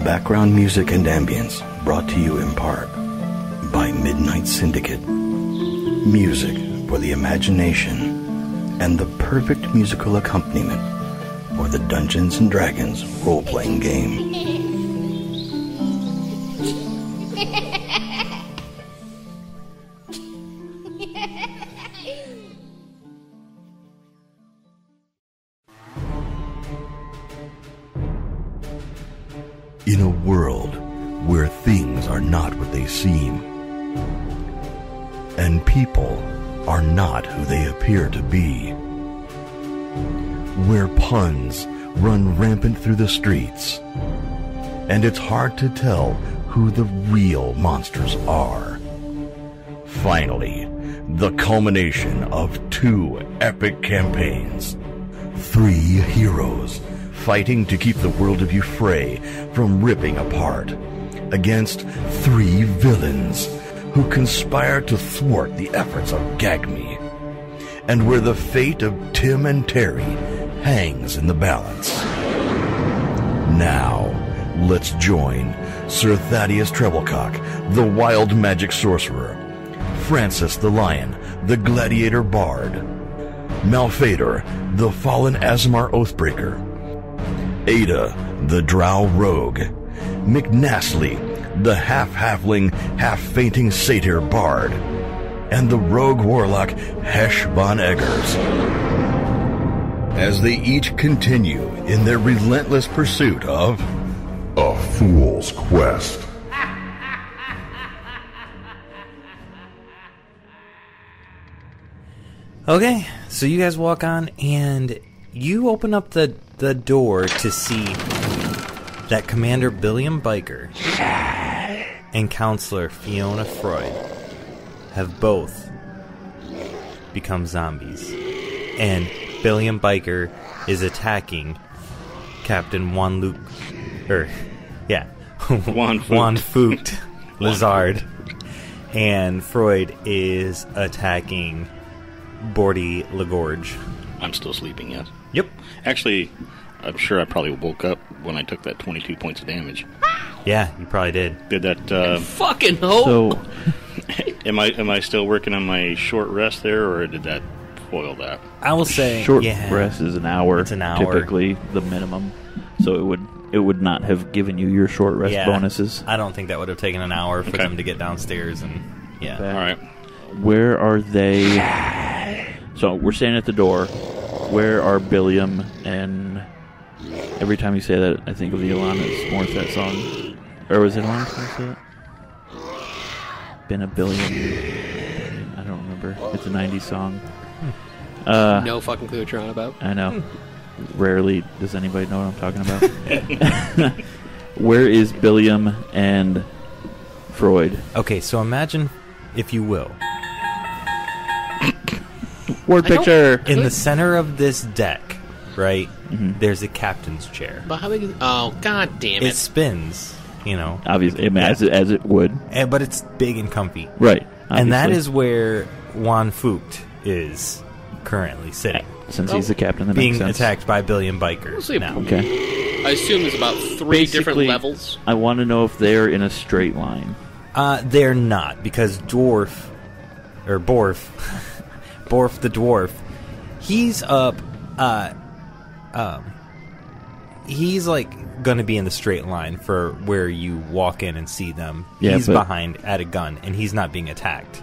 background music and ambience brought to you in part by Midnight Syndicate. Music for the imagination and the perfect musical accompaniment for the Dungeons & Dragons role-playing game. In a world where things are not what they seem, and people are not who they appear to be, where puns run rampant through the streets, and it's hard to tell who the real monsters are. Finally, the culmination of 2 epic campaigns. 3 heroes fighting to keep the world of Euphrae from ripping apart, against 3 villains who conspire to thwart the efforts of Gagme, and where the fate of Tim and Terry hangs in the balance. Now, let's join Sir Thaddeus Trebilcock, the wild magic sorcerer, Francis the Lion, the gladiator bard, Malphaedor, the fallen Aasimar Oathbreaker, Ayda, the drow rogue, Nastly, the half-halfling, half-fainting satyr bard, and the rogue warlock Hesh von Eggars, as they each continue in their relentless pursuit of a fool's quest. Okay, so you guys walk on, and you open up the door to see that Commander Billiam Biker and Counselor Fiona Freud have both become zombies. And Billiam Biker is attacking Captain Juan Fucht Lizard. And Freud is attacking Bordy Lagorge. I'm still sleeping, yes? Yep. Actually, I'm sure I probably woke up when I took that 22 points of damage. Yeah, you probably did. Did that, fucking hope! So, am I still working on my short rest there, or did that foil that? I will say, short rest is an hour. It's an hour. Typically, the minimum. So it would not have given you your short rest bonuses. I don't think that would have taken an hour for them to get downstairs and, yeah. All right. Where are they? So, we're standing at the door. Where are Billiam and... Every time you say that, I think of the Alanis Morissette song. Or was it Alanis Morissette? Been a billion... I don't remember. It's a 90s song. No fucking clue what you're on about. I know. Rarely does anybody know what I'm talking about. Where is Billiam and Freud? Okay, so imagine, if you will, word picture. In the center of this deck, right, Mm-hmm. there's a captain's chair. But how big is... Oh, god damn it. It spins, you know. Obviously, as it would. But it's big and comfy. Right. Obviously. And that is where Juan Fucht is currently sitting. Since he's the captain, that being makes sense. attacked by Billiam Biker now. Okay. I assume there's about 3 different levels. I want to know if they're in a straight line. They're not, because Borf the dwarf, he's up, he's like gonna be in the straight line for where you walk in and see them. Yeah, he's behind at a gun, and he's not being attacked.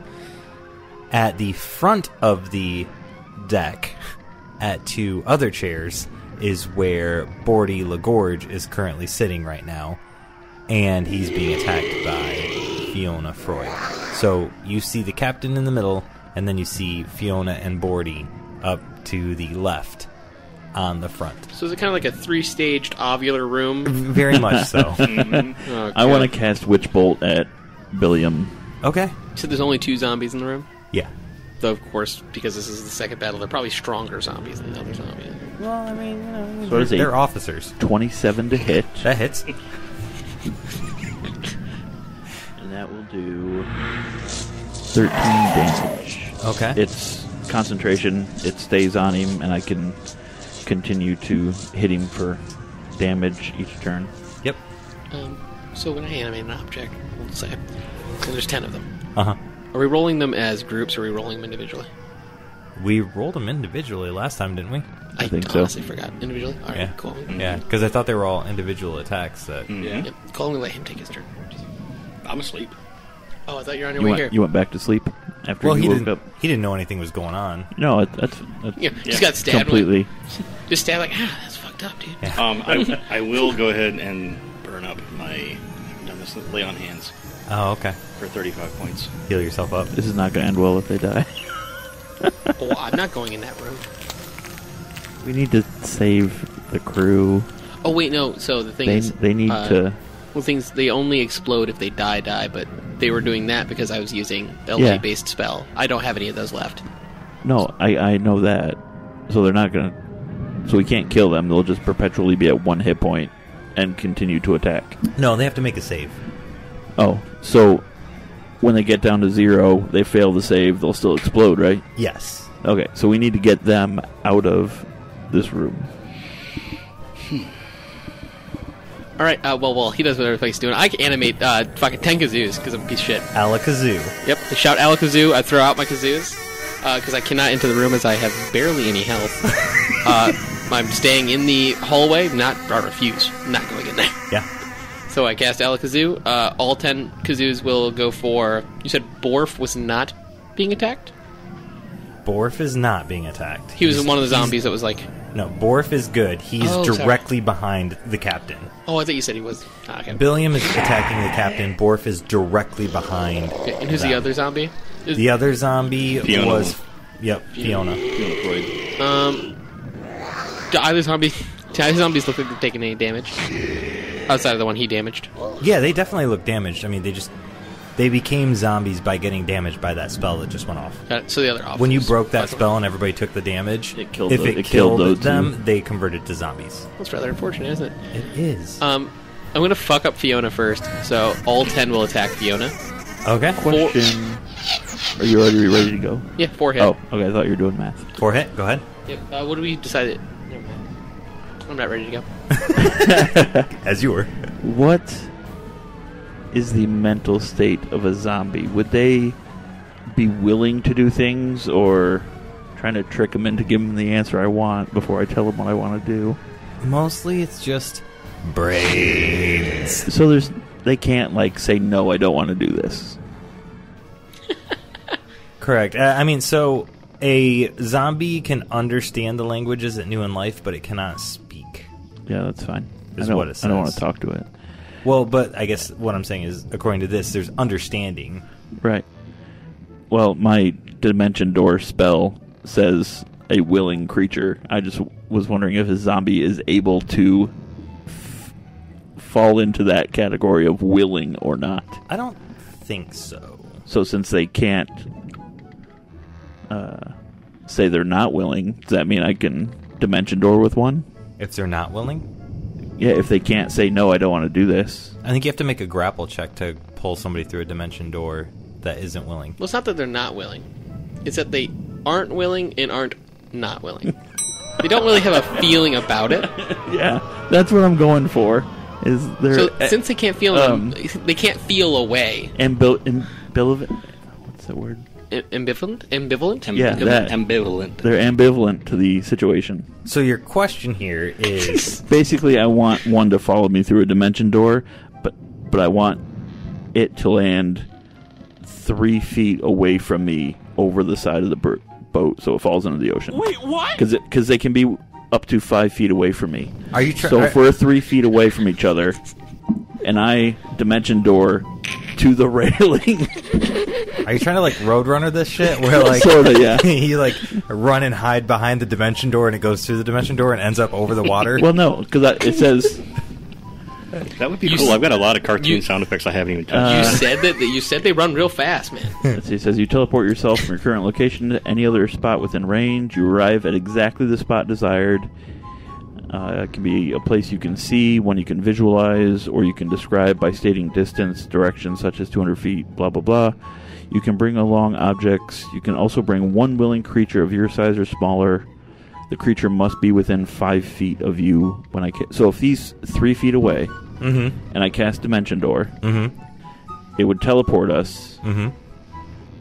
At the front of the deck, at 2 other chairs, is where Bordy Lagorge is currently sitting right now, and he's being attacked by Fiona Freud. So you see the captain in the middle, and then you see Fiona and Bordy up to the left on the front. So is it kind of like a 3-staged ovular room? Very much so. Oh, I want to cast Witch Bolt at Billiam. Okay. So there's only 2 zombies in the room? Yeah. Though, of course, because this is the second battle, they're probably stronger zombies than the other zombies. Well, I mean, you know, So they're officers. 27 to hit. That hits. And that will do 13 damage. Okay. It's concentration. It stays on him, and I can continue to hit him for damage each turn. Yep. So when I animate an object, we'll say, so there's 10 of them. Uh-huh. Are we rolling them as groups, or are we rolling them individually? We rolled them individually last time, didn't we? I think so. honestly forgot. Individually? All right, Yeah. cool. Yeah, because I thought they were all individual attacks. That Yeah. Yep. Cool, I'm going to let him take his turn. I'm asleep. Oh, I thought you were on your way here. You went back to sleep after well, you he woke didn't. up. He didn't know anything was going on. No, that's Yeah, just got stabbed. completely. Just stabbed like, that's fucked up, dude. Yeah. I will go ahead and burn up my lay on hands Oh, okay. for 35 points. Heal yourself up. This is not going to end well if they die. Oh, I'm not going in that room. We need to save the crew. Oh, wait, no. So the thing is... They need to... Well, things, they only explode if they die, but they were doing that because I was using a Yeah. light-based spell. I don't have any of those left. No, I know that. So they're not going to... So we can't kill them. They'll just perpetually be at 1 hit point and continue to attack. No, they have to make a save. Oh, so when they get down to 0, they fail the save, they'll still explode, right? Yes. Okay, so we need to get them out of this room. All right, well, he does whatever he's doing. I can animate fucking 10 kazoos because I'm a piece of shit. Alakazoo. Yep, I shout Alakazoo, I throw out my kazoos because I cannot enter the room as I have barely any health. I'm staying in the hallway, I refuse. I'm not going in there. Yeah. So I cast Alakazoo. All 10 kazoos will go for... You said Borf was not being attacked? Borf is not being attacked. He was one of the zombies that was like... No, Borf is good. He's directly behind the captain. Oh, I thought you said he was... okay. Billiam is attacking the captain. Borf is directly behind. Okay, and who's them. the other zombie? The other zombie Fiona. was... Yep, Fiona. Do either zombies look like they've taken any damage? Outside of the one he damaged. Yeah, they definitely look damaged. I mean, they became zombies by getting damaged by that spell that just went off. Got it. So the other officers. When you broke that spell and everybody took the damage, It killed if the- it it killed those them, two. they converted to zombies. That's rather unfortunate, isn't it? It is. I'm going to fuck up Fiona first, so all 10 will attack Fiona. Okay. Question... Are you already ready to go? Yeah, 4 hit. Oh, okay, I thought you were doing math. 4 hit. Go ahead. Yep. What do we decide? Never mind. I'm not ready to go. As you were. What is the mental state of a zombie? Would they be willing to do things, or trying to trick them into giving them the answer I want before I tell them what I want to do? Mostly it's just brains. So they can't, like, say, no, I don't want to do this. Correct. I mean, so a zombie can understand the languages it knew in life, but it cannot speak. Yeah, that's fine. Is I don't, what it I don't want says. to talk to it. Well, but I guess what I'm saying is, according to this, there's understanding. Right. Well, my Dimension Door spell says a willing creature. I just was wondering if a zombie is able to fall into that category of willing or not. I don't think so. So since they can't say they're not willing, does that mean I can Dimension Door with one? If they're not willing? Yeah, if they can't say, no, I don't want to do this. I think you have to make a grapple check to pull somebody through a dimension door that isn't willing. Well, it's not that they're not willing. It's that they aren't willing and aren't not willing. They don't really have a feeling about it. Yeah, that's what I'm going for. Is there So since they can't feel they can't feel a way. what's that word? Ambivalent? Yeah, that. Ambivalent. They're ambivalent to the situation. So your question here is... Basically, I want one to follow me through a dimension door, but I want it to land 3 feet away from me over the side of the boat, so it falls into the ocean. Wait, what? Because they can be up to 5 feet away from me. Are you So if we're 3 feet away from each other, and I dimension door to the railing... Are you trying to, like, Roadrunner this shit? Where, like, Sorta, yeah. you, like, run and hide behind the dimension door and it goes through the dimension door and ends up over the water? Well, no, because it says... That would be cool. I've got a lot of cartoon sound effects I haven't even touched. You said they run real fast, man. Let's see, it says you teleport yourself from your current location to any other spot within range. You arrive at exactly the spot desired. It can be a place you can see, one you can visualize, or you can describe by stating distance, direction, such as 200 feet, blah, blah, blah. You can bring along objects. You can also bring one willing creature of your size or smaller. The creature must be within 5 feet of you when I... So if he's 3 feet away, and I cast Dimension Door, Mm-hmm. it would teleport us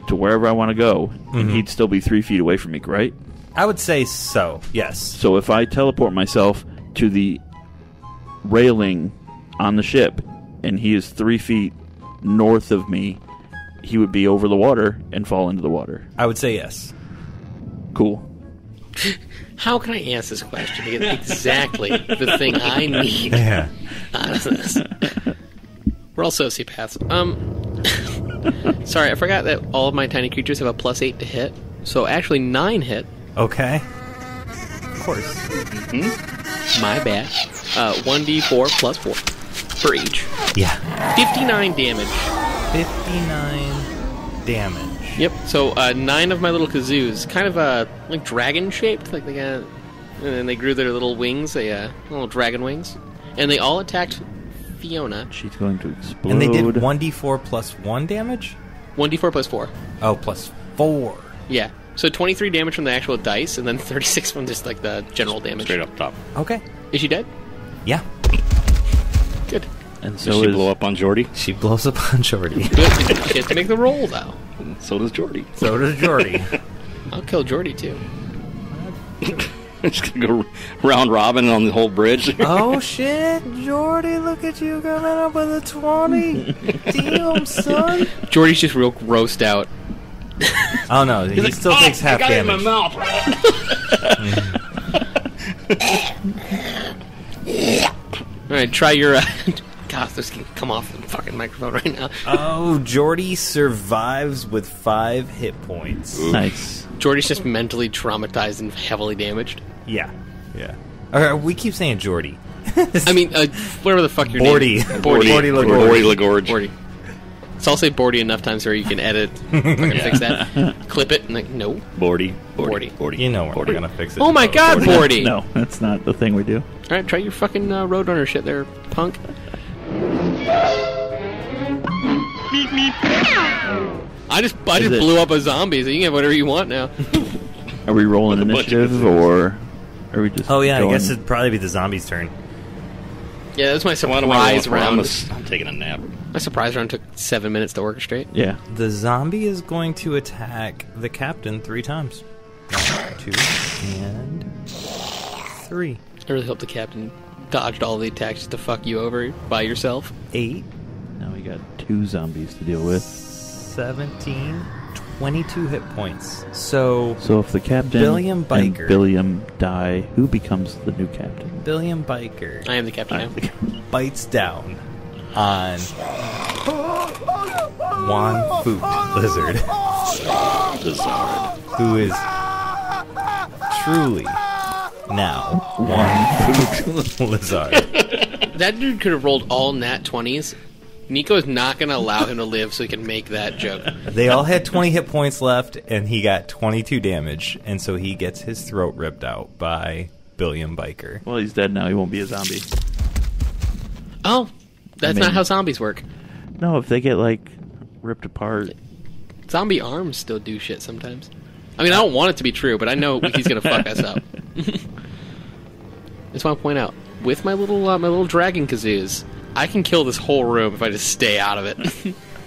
to wherever I want to go, and he'd still be 3 feet away from me, right? I would say so, yes. So if I teleport myself to the railing on the ship, and he is 3 feet north of me, he would be over the water and fall into the water. I would say yes. Cool. How can I answer this question to get exactly the thing I need Yeah. out of this? We're all sociopaths. Sorry, I forgot that all of my tiny creatures have a +8 to hit. So actually 9 hit. Okay. Of course. My bad. 1d4 + 4 for each. Yeah. 59 damage. 59 damage. Yep. So 9 of my little kazoos, kind of like dragon shaped, like they got, and then they grew their little wings, little dragon wings, and they all attacked Fiona. She's going to explode. And they did 1d4 + 1 damage? 1d4 + 4. Oh, +4. Yeah. So 23 damage from the actual dice, and then 36 from just like the general damage. Straight up top. Okay. Is she dead? Yeah. Good. And Does so she is blow up on Jordy? She blows up on Jordy. Good. She has to make the roll though. So does Jordy. So does Jordy. I'll kill Jordy too. Just gonna go round robin on the whole bridge. Oh shit, Jordy, look at you coming up with a 20. Damn, son. Jordy's just real grossed out. Oh no, he still takes half I got damage. it in my mouth. Alright, try your... God, this can come off the fucking microphone right now. Oh, Jordy survives with 5 hit points. nice. Jordy's just mentally traumatized and heavily damaged. Yeah. Yeah. Alright, we keep saying Jordy. I mean, whatever the fuck your Bordy. name is. Bordy. Bordy LaGorge. Bordy. So I'll say Bordy enough times where you can edit, fucking fix that, clip it, and like, no. Bordy. Bordy. You know we're not gonna fix it. Oh my god, Bordy! No, that's not the thing we do. Alright, try your fucking Roadrunner shit there, punk. I just blew up a zombie, so you can have whatever you want now. Are we rolling With a bunch of initiative, or are we just Oh yeah, going? I guess it'd probably be the zombie's turn. Yeah, that's my Why do I surprise round. I'm taking a nap. My surprise round took 7 minutes to orchestrate. Yeah. The zombie is going to attack the captain 3 times. 1, 2, and 3. I really hope the captain dodged all the attacks just to fuck you over by yourself. 8, Now we got 2 zombies to deal with. 17, 22 hit points. So So if the captain Billiam Biker. and Billiam die, who becomes the new captain? Billiam Biker I am the captain now. bites down on Juan Foot Lizard, Bizarre. who is truly now Juan Foot Lizard. That dude could have rolled all nat 20s. Nico is not going to allow him to live so he can make that joke. They all had 20 hit points left, and he got 22 damage, and so he gets his throat ripped out by Billiam Biker. Well, he's dead now. He won't be a zombie. Oh, that's I mean- not how zombies work. No, if they get, like, ripped apart. Zombie arms still do shit sometimes. I mean, I don't want it to be true, but I know he's going to fuck us up. I just want to point out, with my little dragon kazoos, I can kill this whole room if I just stay out of it.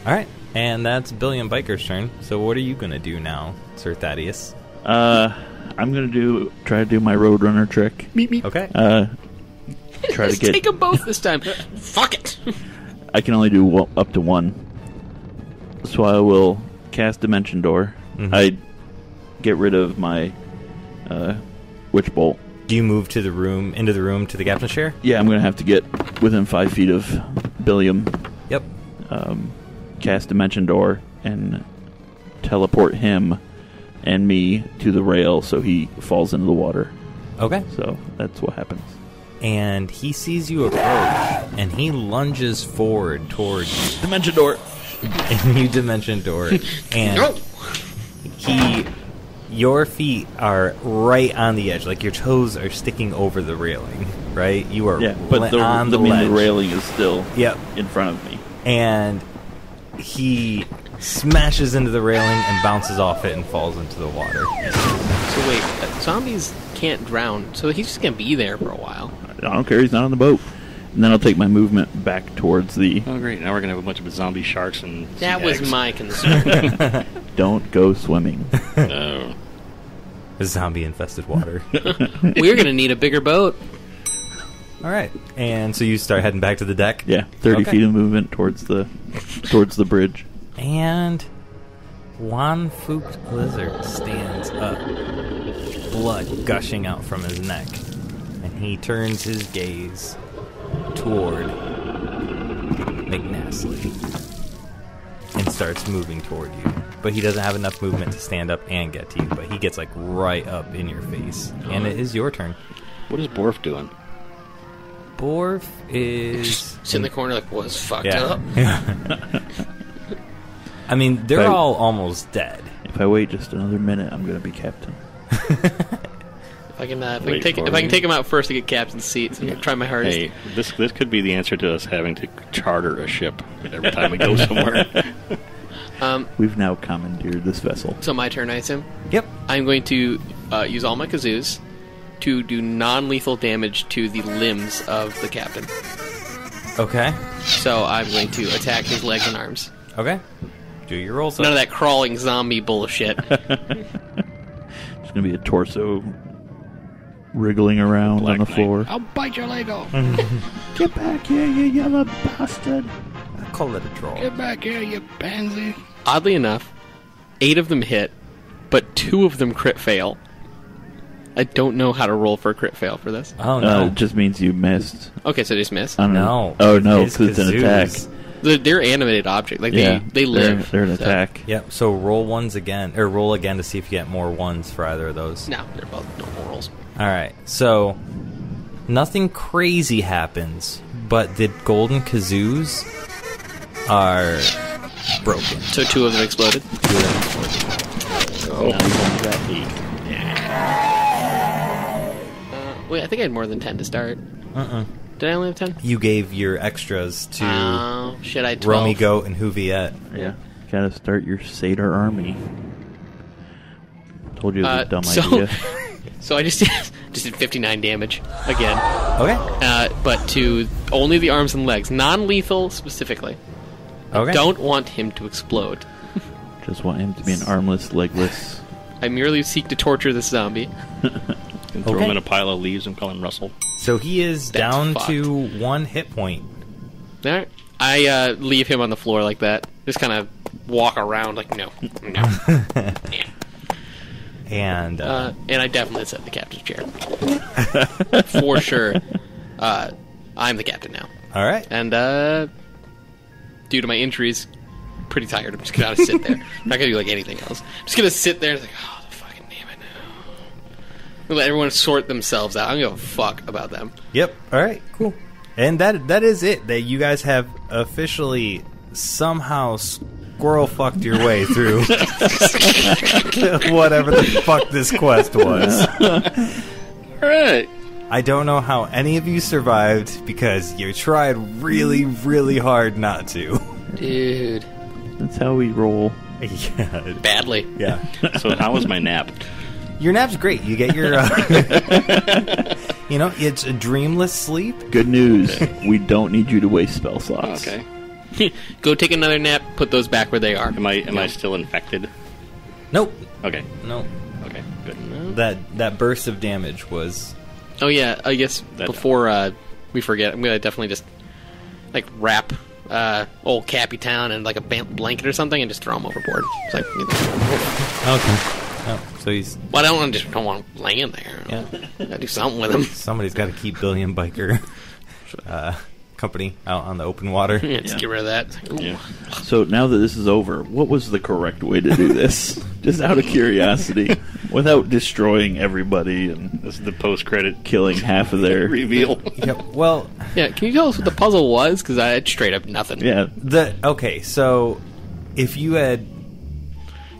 All right, and that's Billiam Biker's turn. So what are you going to do now, Sir Thaddeus? I'm gonna try to do my Roadrunner trick. Okay. Try to Let's get. take them both this time. Fuck it. I can only do up to 1, so I will cast Dimension Door. I get rid of my Witch Bolt. Do you move to the room, into the captain's chair? Yeah, I'm gonna have to get within 5 feet of Billiam. Yep. Cast Dimension Door and teleport him and me to the rail so he falls into the water. Okay. So that's what happens. And he sees you approach, and he lunges forward towards you. Dimension Door. And you dimension door. And No. your feet are right on the edge. Like your toes are sticking over the railing, right? You are Yeah, but on the the ledge. railing is still Yep. in front of me. And he smashes into the railing and bounces off it and falls into the water. So wait, zombies can't drown, so he's just going to be there for a while. I don't care. He's not on the boat. And then I'll take my movement back towards the... Oh, great. Now we're going to have a bunch of zombie sharks and That sea was eggs. my concern. Don't go swimming. No. Zombie-infested water. We're going to need a bigger boat. All right. And so you start heading back to the deck? Yeah, 30 Okay. feet of movement towards the bridge. And Juan Fuchs Lizard stands up, blood gushing out from his neck. And he turns his gaze toward McNastly and starts moving toward you. But he doesn't have enough movement to stand up and get to you, but he gets like right up in your face. And it is your turn. What is Borf doing? Borf is... Sit in the corner like, was fucked Yeah. up. I mean, they're Right. all almost dead. If I wait just another minute, I'm going to be captain. If I can Wait take for if I can me. take him out first to get captain's seats and try my hardest. Hey, this could be the answer to us having to charter a ship every time we go somewhere. We've now commandeered this vessel. So my turn, I assume. Yep. I'm going to use all my kazoos to do non-lethal damage to the limbs of the captain. Okay. So I'm going to attack his legs and arms. Okay. Do your rolls. None of that crawling zombie bullshit. It's going to be a torso wriggling around Black on the Knight. floor. I'll bite your leg off. Get back here, you yellow bastard! I'll call it a draw. Get back here, you pansy. Oddly enough, 8 of them hit, but 2 of them crit fail. I don't know how to roll for a crit fail for this. Oh no. It just means you missed. Okay, so just miss. I don't No. know. Oh no, His because it's an attack. kazoos. They're animated objects. Like Yeah, they live. They're an So- attack. Yep. So roll ones again, or roll again to see if you get more ones for either of those. No, they're both normal rolls. All right. So nothing crazy happens, but the golden kazoos are broken. So 2 of them exploded. Oh, that heat. Wait, I think I had more than 10 to start. Did I only have 10? You gave your extras to Oh, shit, I had 12. Romy Goat and Juviette. Yeah. Gotta start your Satyr army. Told you it was a dumb so, idea. So I just did 59 damage again. Okay. But to only the arms and legs. Non-lethal specifically. Okay. Don't want him to explode. Just want him to be an armless, legless. I merely seek to torture this zombie. And throw Okay. him in a pile of leaves and call him Russell. So he is That's down fucked. to 1 hit point. Alright. I leave him on the floor like that. Just kind of walk around like, no. Yeah. And And I definitely sit in the captain's chair. For sure. I'm the captain now. all right. And due to my injuries, pretty tired. I'm just gonna sit there. I'm not gonna do like anything else. I'm just gonna sit there and like, oh, the fucking damn it now. Let everyone sort themselves out. I don't give a fuck about them. Yep. All right. Cool. And that is it. That you guys have officially somehow squirrel fucked your way through whatever the fuck this quest was. Alright. I don't know how any of you survived because you tried really, really hard not to. Dude. That's how we roll. Yeah. Badly. Yeah. So how was my nap? Your nap's great. You get your, it's a dreamless sleep. Good news. We don't need you to waste spell slots. Okay. Go take another nap, put those back where they are. Am I still infected? Nope. Okay. No. Okay. Good. That burst of damage was... Oh yeah, I guess That- before we forget, I'm gonna definitely just like wrap old Capitan in like a blanket or something and just throw him overboard. It's like, Okay. Oh, so he's... well, I don't want him laying there. Yeah. Gotta do something with him. Somebody's got to keep Billion Biker company out on the open water. Yeah, just get rid of that. Ooh. Yeah. So now that this is over, what was the correct way to do this? Just out of curiosity. Without destroying everybody and This is the post-credit killing half of their... reveal. Yep. Well, Yeah, can you tell us what the puzzle was? Because I had straight up nothing. Yeah. okay, so if you had...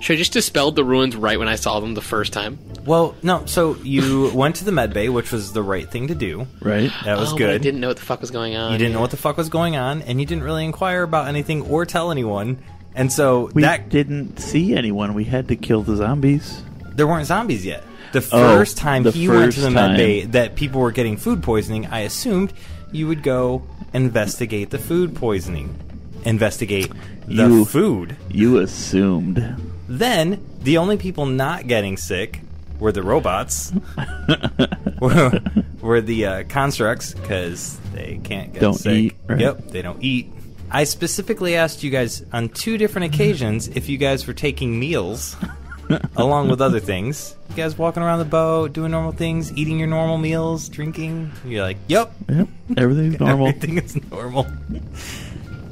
Should I just dispelled the ruins right when I saw them the first time? Well, no, so you went to the med bay, which was the right thing to do. Right? That was But good. I didn't know what the fuck was going on. You didn't know what the fuck was going on, and you didn't really inquire about anything or tell anyone. And so We that didn't see anyone. We had to kill the zombies. there weren't zombies yet. The first time the he went to first the med time. bay that people were getting food poisoning, I assumed you would go investigate the food poisoning. Investigate the food. You assumed. Then, the only people not getting sick were the robots. were the constructs, because they can't get Don't sick. eat, right? Yep, they don't eat. I specifically asked you guys on 2 different occasions if you guys were taking meals along with other things. You guys walking around the boat, doing normal things, eating your normal meals, drinking. You're like, yep. Everything's normal. Everything is normal.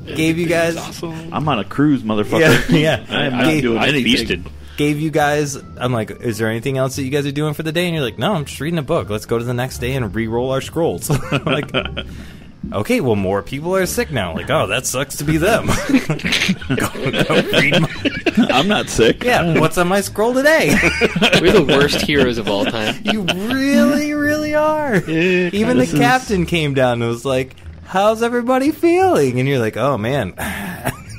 Gave you guys... Awesome. I'm on a cruise, motherfucker. Yeah. I am not doing I anything. feasted. Gave you guys... I'm like, is there anything else that you guys are doing for the day? And you're like, no, I'm just reading a book. Let's go to the next day and re-roll our scrolls. I'm like... Okay, well, more people are sick now. Like, oh, that sucks to be them. go read I'm not sick. Yeah, what's on my scroll today? We're the worst heroes of all time. You really, really are. Even the captain came down and was like, how's everybody feeling? And you're like, oh, man.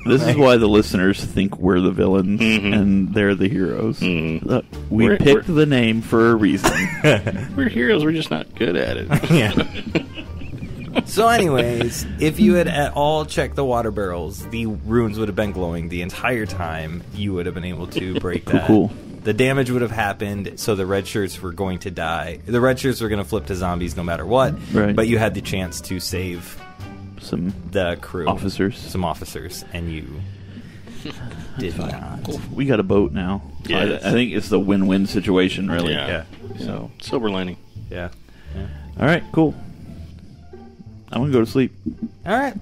This is why the listeners think we're the villains and they're the heroes. Look, we picked the name for a reason. We're heroes. We're just not good at it. Yeah. So anyways, if you had at all checked the water barrels, the runes would have been glowing the entire time. You would have been able to break that. Cool. The damage would have happened, so the red shirts were going to die. The red shirts were going to flip to zombies no matter what, Right. but you had the chance to save Some the crew. officers. Some officers, and you did not. We got a boat now. Yeah. I think it's the win-win situation, really. Yeah. So, Silver lining. Yeah. all right, cool. I'm gonna go to sleep. All right.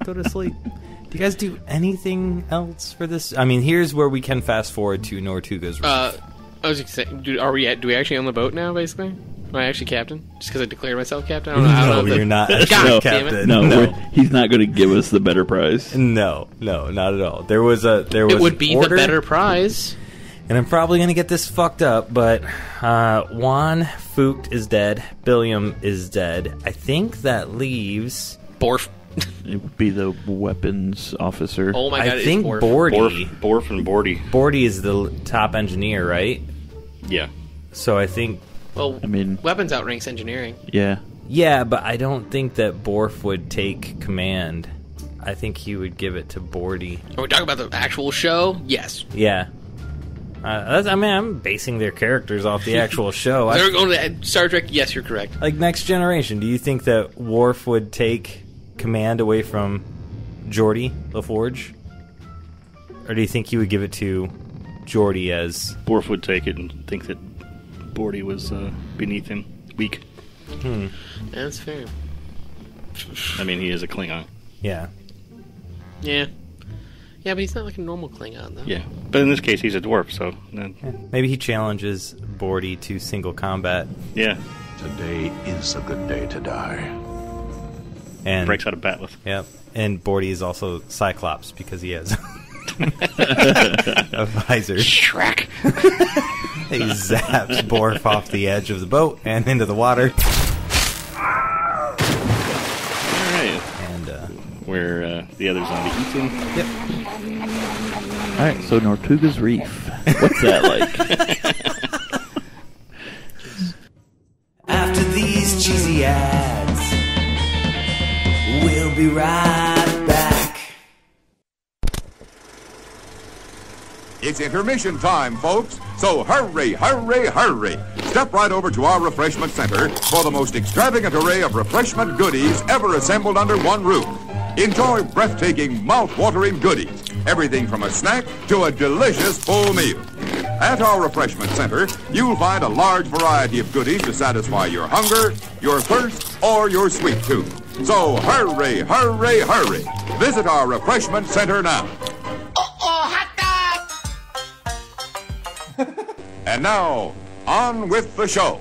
Go to sleep. Do you guys do anything else for this? I mean, here's where we can fast forward to Nortuga's Reef. I was just saying, do we actually own the boat now, basically? Am I actually captain? Just because I declared myself captain? I don't know. No, you're not God actually damn it. captain. No, he's not going to give us the better prize. No, not at all. There was It would be order, the better prize. and I'm probably going to get this fucked up, but Juan Fucht is dead. Billiam is dead. I think that leaves... Borf. It would be the weapons officer. Oh my god, I think it's Borf. Bordy. Borf and Bordy. Bordy is the top engineer, right? Yeah. So I think... Well, I mean, weapons outranks engineering. yeah. Yeah, but I don't think that Borf would take command. I think he would give it to Bordy. Are we talking about the actual show? Yes. Yeah. I'm basing their characters off the actual show. They're going to Star Trek? Yes, you're correct. Like, Next Generation, do you think that Worf would take command away from Geordi LaForge? Or do you think he would give it to Geordi as... Borf would take it and think that Bordy was beneath him. Weak. That's fair. I mean, he is a Klingon. Yeah. Yeah. Yeah, but he's not like a normal Klingon, though. Yeah. But in this case, he's a dwarf, so... Maybe he challenges Bordy to single combat. Yeah. Today is a good day to die. And Breaks out of Batleth. Yep. And Bordy is also Cyclops because he has a visor. Shrek! He zaps Borf off the edge of the boat and into the water. Alright. And, Where the other zombie eats him. yep. All right, so Nortuga's Reef. What's that like? After these cheesy ads, we'll be right back. It's intermission time, folks. So hurry, hurry, hurry. Step right over to our refreshment center for the most extravagant array of refreshment goodies ever assembled under one roof. Enjoy breathtaking, mouth-watering goodies. Everything from a snack to a delicious full meal. At our refreshment center, you'll find a large variety of goodies to satisfy your hunger, your thirst, or your sweet tooth. So hurry, hurry, hurry. Visit our refreshment center now. And now, on with the show.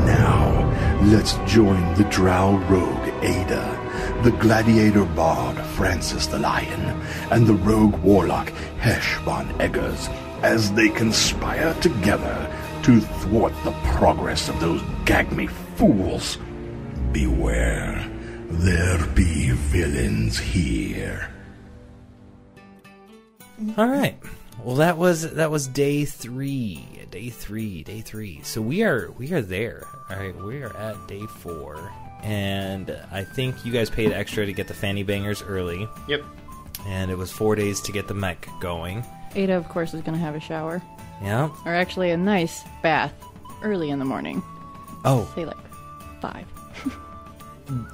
Now, let's join the drow rogue Ayda, the gladiator bard Francis the Lion, and the rogue warlock Hesh von Eggars as they conspire together to thwart the progress of those gag-me fools. Beware, there be villains here. All right. Well, that was day three. Day three. So we are there. All right, we are at day 4, and I think you guys paid extra to get the fanny bangers early. Yep. And it was 4 days to get the mech going. Ayda, of course, is going to have a shower. Yeah. Or actually a nice bath early in the morning. Oh. Say like 5.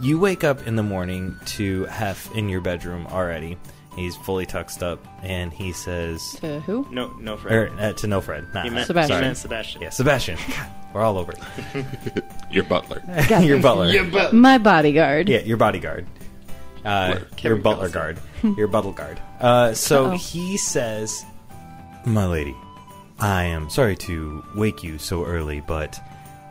You wake up in the morning to Hef in your bedroom already. He's fully tucked up, and he says... To who? No, Fred. To no Fred. Not He meant Sebastian. He meant Sebastian. Yeah, Sebastian. God, we're all over it. Your butler. Your butler. My bodyguard. Yeah, your bodyguard. Your butler guard. Your butler guard. So Uh-oh. he says, "My lady, I am sorry to wake you so early, but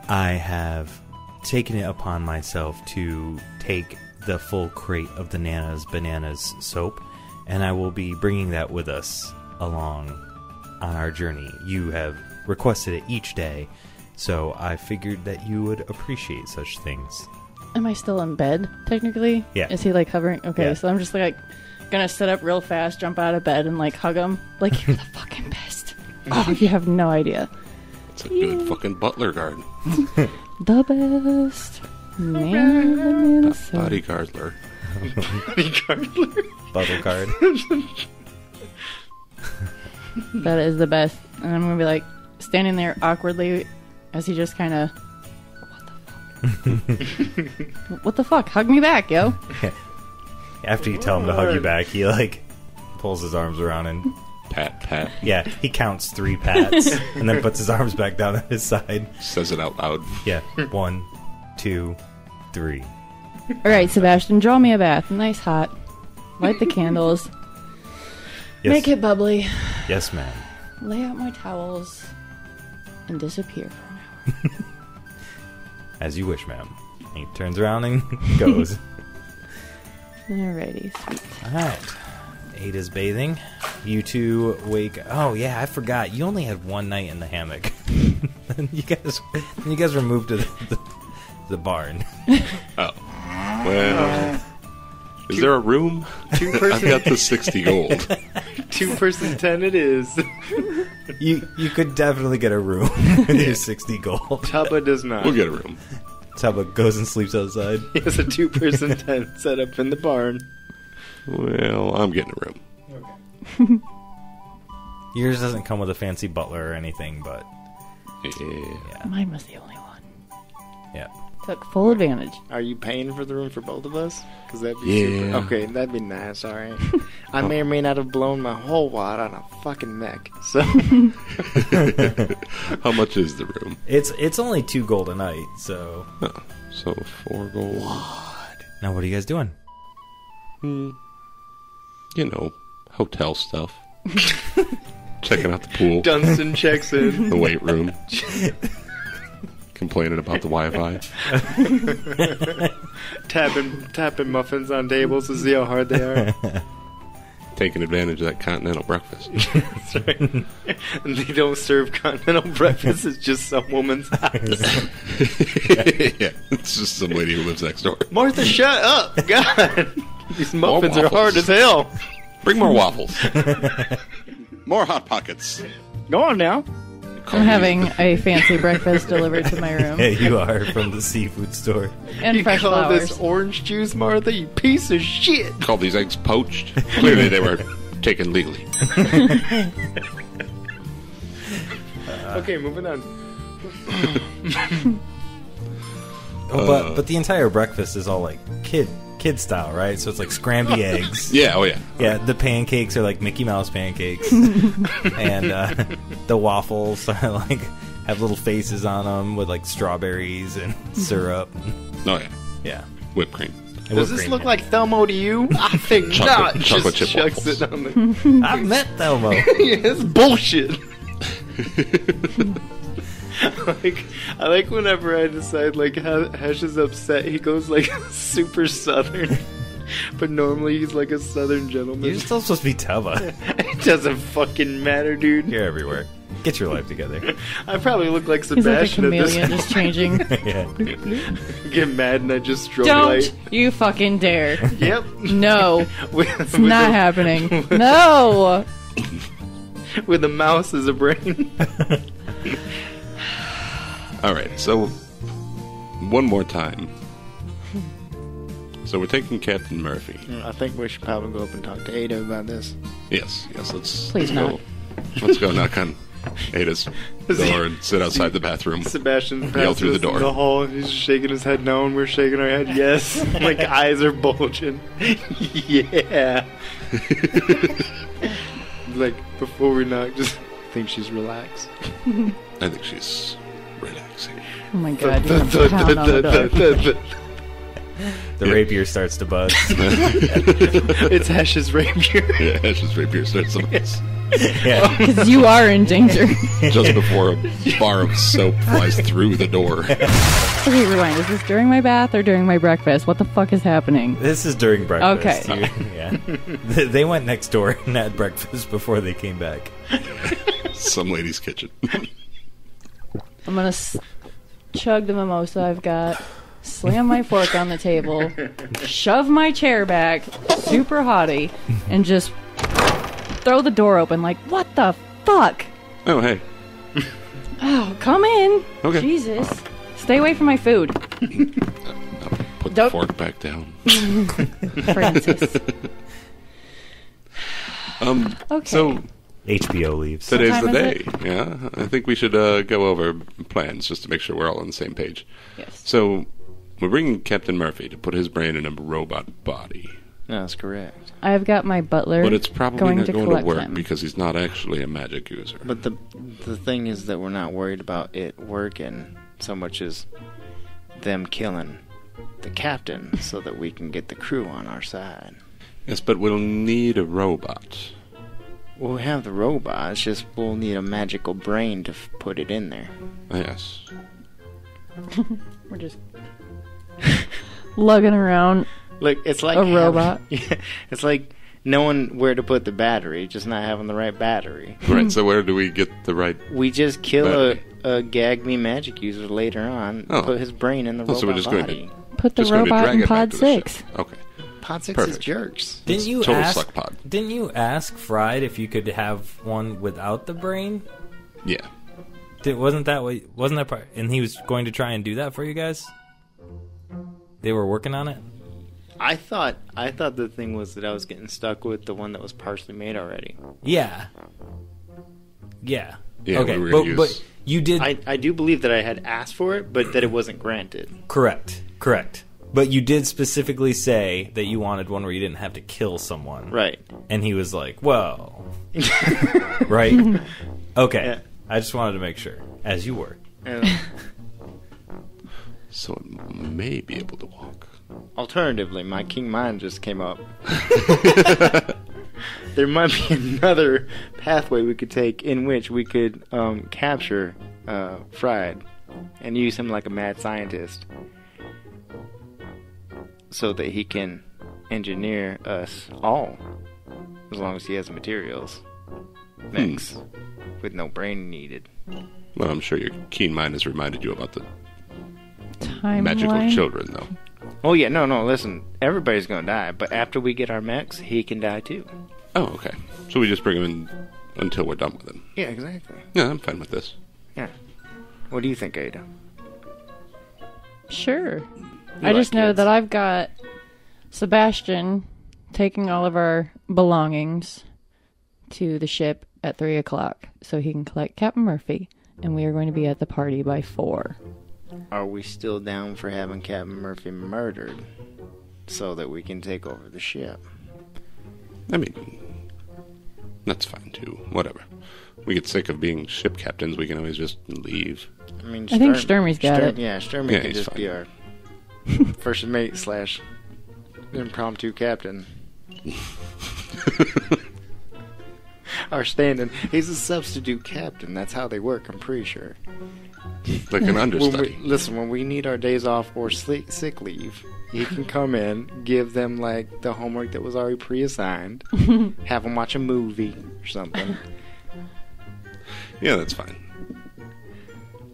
I have taken it upon myself to take the full crate of the Nana's Bananas soap, and I will be bringing that with us along on our journey. You have requested it each day, so I figured that you would appreciate such things." Am I still in bed, technically? Yeah. Is he, like, hovering? Okay, Yeah. so I'm just, like, gonna sit up real fast, jump out of bed, and, like, hug him. Like, you're the fucking best. Oh, you have no idea. It's a good fucking butler guard. The best. Man, Bodyguardler. Butler guard. That is the best. And I'm gonna be, like, standing there awkwardly as he just kind of... What the fuck? Hug me back, yo. After you tell him to hug you back, he like pulls his arms around and Pat. yeah, he counts 3 pats and then puts his arms back down at his side. Says it out loud. Yeah, 1, 2, 3. Alright, Sebastian, draw me a bath. Nice hot. Light the candles. Yes, Make it bubbly. yes, ma'am. Lay out my towels. And disappear for an hour. As you wish, ma'am. He turns around and goes. Alrighty, sweet. All right. Ada's bathing. You two wake. Oh yeah, I forgot. You only had 1 night in the hammock. you guys were moved to the barn. Oh. Well. Is there a room? I've got the 60 gold. 2-person 10 it is. You could definitely get a room with your 60 gold. Tubba does not. We'll get a room. Tubba goes and sleeps outside. He has a 2-person tent set up in the barn. Well, I'm getting a room. Yours doesn't come with a fancy butler or anything, but Yeah. Mine was the only one. yeah. Took full advantage. Are you paying for the room for both of us? Because that'd be Yeah. super. Okay, that'd be nice. All right. I may or may not have blown my whole wad on a fucking neck. So How much is the room? It's only 2 gold a night, so. Oh, so 4 gold. Now what are you guys doing? You know, hotel stuff. Checking out the pool. Dunstan checks in. The weight room. Complaining about the Wi-Fi. tapping muffins on tables to see how hard they are. Taking advantage of that continental breakfast. That's right. And they don't serve continental breakfast. It's just some woman's house. Yeah, it's just some lady who lives next door. Martha, shut up! God, these muffins are waffles. hard as hell. Bring more waffles. More Hot Pockets. Go on now. I'm having a fancy breakfast delivered to my room. Yeah, you are from the seafood store. And You fresh call flowers. this orange juice, Martha? You piece of shit. Called these eggs poached. Clearly they were taken legally. Okay, moving on. But the entire breakfast is all like kid style, right? So it's like scrambled eggs. Yeah, oh yeah. Yeah, the pancakes are like Mickey Mouse pancakes, and the waffles are like have little faces on them with like strawberries and syrup. Oh yeah. Yeah. Whipped cream. And Does whipped this cream, look yeah. like Thelmo to you? I think Chocolate- not. chocolate Just chip chucks waffles. it on the... I've met Thelmo. Yeah, it's bullshit. I like whenever I decide like how Hesh is upset, he goes like super southern. But normally he's like a southern gentleman. You're still supposed to be Tubba. It doesn't fucking matter, dude. You're everywhere. Get your life together. I probably look like He's like a Sebastian at this chameleon just changing. Yeah. Get mad and I just strobe Don't light. you fucking dare. Yep. No. With It's not happening. No. With a mouse as a brain. All right, so one more time. So we're taking Captain Murphy. I think we should probably go up and talk to Ayda about this. Yes, let's Please go. not. Let's go knock on Ada's door and sit outside the bathroom. Sebastian Yell through the door. In the hall. He's shaking his head no, and we're shaking our head yes. Like eyes are bulging. Yeah. Like before we knock, just think she's relaxed. I think she's relaxing. Oh my god, you're gonna pound on the door. The rapier starts to buzz. It's Hesh's rapier. Yeah, Hesh's rapier starts to buzz. Yeah. Because you are in danger. Just before a bar of soap flies through the door. Okay, rewind. Is this during my bath or during my breakfast? What the fuck is happening? This is during breakfast. Okay. Yeah. They went next door and had breakfast before they came back. Some lady's kitchen. I'm gonna chug the mimosa I've got, slam my fork on the table, shove my chair back, super haughty, and just throw the door open like, what the fuck? Oh, hey. Oh, come in. Okay. Jesus. Stay away from my food. I'll put the fork back down. Francis. Okay. So HBO leaves. today's What the time day. is Yeah, I think we should go over plans just to make sure we're all on the same page. Yes. So we're bringing Captain Murphy to put his brain in a robot body. That's correct. I've got my butler. But it's probably going not to going to collect work him. because he's not actually a magic user. But the thing is that we're not worried about it working so much as them killing the captain so that we can get the crew on our side. Yes, but we'll need a robot. Well, we have the robot. It's just we'll need a magical brain to put it in there. Yes. We're just lugging around. Look, it's like A robot. Yeah, it's like knowing where to put the battery, just not having the right battery. Right, so where do we get the right... We just kill Battery. a gag me magic user later on, Oh. put his brain in the robot so we're just going body. Put the Just going to robot drag in it back pod to the ship. 6. Okay. Pod 6 is Perfect. jerks. Didn't you Total ask? suck pod. Didn't you ask Fried if you could have one without the brain? Yeah. Wasn't that part? And he was going to try and do that for you guys. They were working on it. I thought the thing was that I was getting stuck with the one that was partially made already. Yeah. Yeah. Yeah, Okay, we were gonna but use- you did I do believe that I had asked for it, but that it wasn't granted. correct. But you did specifically say that you wanted one where you didn't have to kill someone. Right. And he was like, well. Right? Okay. Yeah. I just wanted to make sure. As you were. And So it may be able to walk. alternatively, my king mind just came up. There might be another pathway we could take in which we could capture Fried and use him like a mad scientist so that he can engineer us all, as long as he has the materials. Next, with no brain needed. Well, I'm sure your keen mind has reminded you about the Timeline. magical children, though. Oh yeah, no, listen, everybody's gonna die, but after we get our mechs, he can die too. Oh, okay. So we just bring him in until we're done with him. Yeah, exactly. Yeah, I'm fine with this. Yeah. What do you think, Ayda? Sure. You I just like know kids. that I've got Sebastian taking all of our belongings to the ship at 3 o'clock so he can collect Captain Murphy, and we are going to be at the party by 4. Are we still down for having Captain Murphy murdered so that we can take over the ship? I mean, that's fine, too. Whatever. We get sick of being ship captains, we can always just leave. I mean, I think Sturmy's got it. Yeah, Sturmy Yeah, can he's just fine. be our first mate / impromptu captain. Our stand-in. He's a substitute captain. That's how they work, I'm pretty sure. Like an understudy. When we need our days off or sick leave, he can come in, give them, like, the homework that was already pre-assigned, have them watch a movie or something. Yeah, that's fine.